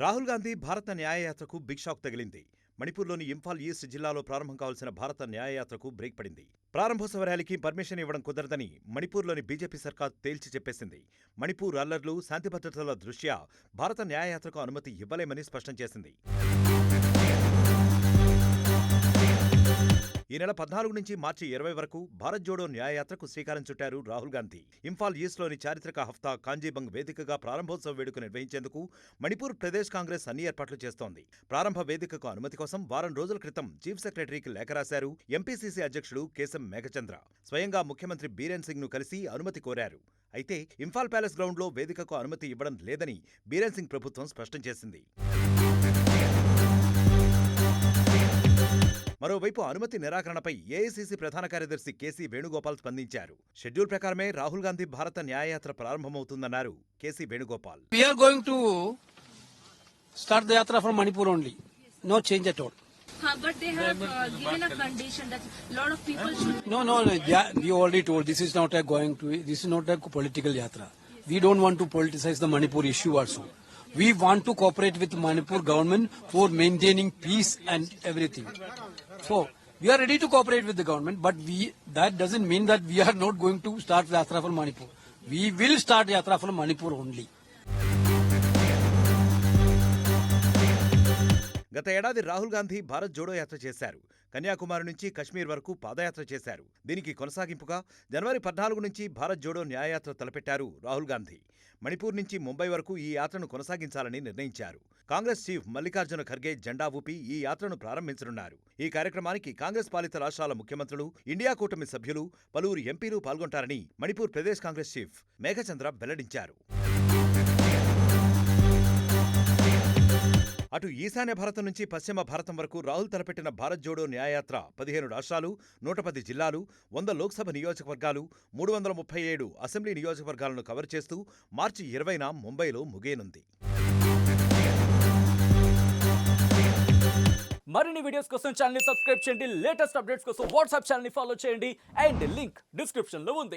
రాహుల్ గాంధీ భారత న్యాయయాత్రకు big shock తగిలింది. మణిపూర్లోని Imphal east జిల్లాలో ప్రారంభం కావాల్సిన భారత న్యాయయాత్రకు బ్రేక్ పడింది. ప్రారంభోత్సవ ర్యాలీకి పర్మిషన్ ఇవ్వడం కుదరదని మణిపూర్లోని బీజేపీ సర్కార్ తేల్చి చెప్పేసింది. మణిపూర్ అల్లర్లు, శాంతిభద్రతల దృష్ట్యా భారత న్యాయయాత్రకు అనుమతి ఇవ్వలేమని స్పష్టం చేసింది. ఈ నెల 14 నుంచి మార్చి 20 వరకు భారత్ జోడో న్యాయయాత్రకు శ్రీకారం చుట్టారు రాహుల్ గాంధీ. ఇంఫాల్ ఈస్ట్లోని చారిత్రక హఫ్తా కాంజీబంగ్ వేదికగా ప్రారంభోత్సవ వేడుక నిర్వహించేందుకు మణిపూర్ ప్రదేశ్ కాంగ్రెస్ అన్ని ఏర్పాట్లు చేస్తోంది. ప్రారంభ వేదికకు అనుమతి కోసం వారం రోజుల క్రితం చీఫ్ సెక్రటరీకి లేఖ రాశారు ఎంపీసీసీ అధ్యక్షుడు కేశం మేఘచంద్ర. స్వయంగా ముఖ్యమంత్రి బీరేన్ సింగ్ ను కలిసి అనుమతి కోరారు. అయితే ఇంఫాల్ ప్యాలెస్ గ్రౌండ్లో వేదికకు అనుమతి ఇవ్వడం లేదని బీరేన్ సింగ్ ప్రభుత్వం స్పష్టం చేసింది. మరోవైపు అనుమతి నిరాకరణపై ఏఐసీసీ ప్రధాన కార్యదర్శి కేసీ వేణుగోపాల్ స్పందించారు. షెడ్యూల్ ప్రకారమే రాహుల్ గాంధీ భారత న్యాయయాత్ర ప్రారంభమవుతుందన్నారు K C Venugopal. We are going to start the yatra from Manipur only. No change at all. But they have given a condition that a lot of people should. No. Yeah, we already told this is not a political yatra. We don't want to politicize the Manipur issue also. We want to cooperate with Manipur government for maintaining peace and everything. So we are ready to cooperate with the government, but that doesn't mean that we are not going to start yatra from Manipur. We will start yatra from Manipur only. గత ఏడాది రాహుల్ గాంధీ భారత్ జోడో యాత్ర చేశారు. కన్యాకుమారి నుంచి కశ్మీర్ వరకు పాదయాత్ర చేశారు. దీనికి కొనసాగింపుగా జనవరి 14 నుంచి భారత్ జోడో న్యాయయాత్ర తలపెట్టారు రాహుల్ గాంధీ. మణిపూర్ నుంచి ముంబై వరకు ఈ యాత్రను కొనసాగించాలని నిర్ణయించారు. కాంగ్రెస్ చీఫ్ మల్లికార్జున ఖర్గే జెండా ఊపి ఈ యాత్రను ప్రారంభించనున్నారు. ఈ కార్యక్రమానికి కాంగ్రెస్ పాలిత రాష్ట్రాల ముఖ్యమంత్రులు, ఇండియా కూటమి సభ్యులు, పలువురు ఎంపీలు పాల్గొంటారని మణిపూర్ ప్రదేశ్ కాంగ్రెస్ చీఫ్ మేఘచంద్ర వెల్లడించారు. అటు ఈశాన్య భారతం నుంచి పశ్చిమ భారతం వరకు రాహుల్ తలపెట్టిన భారత్ జోడో న్యాయయాత్ర 15 రాష్ట్రాలు, 110 జిల్లాలు, 100 లోక్సభ నియోజకవర్గాలు, 337 అసెంబ్లీ నియోజకవర్గాలను కవర్ చేస్తూ మార్చి 20న ముంబైలో ముగియనుంది. మరిన్ని వీడియోస్ కోసం ఛానల్ ని సబ్స్క్రైబ్ చేయండి. లేటెస్ట్ అప్డేట్స్ కోసం వాట్సాప్ ఛానల్ ని ఫాలో చేయండి. అండ్ లింక్ డిస్క్రిప్షన్ లో ఉంది.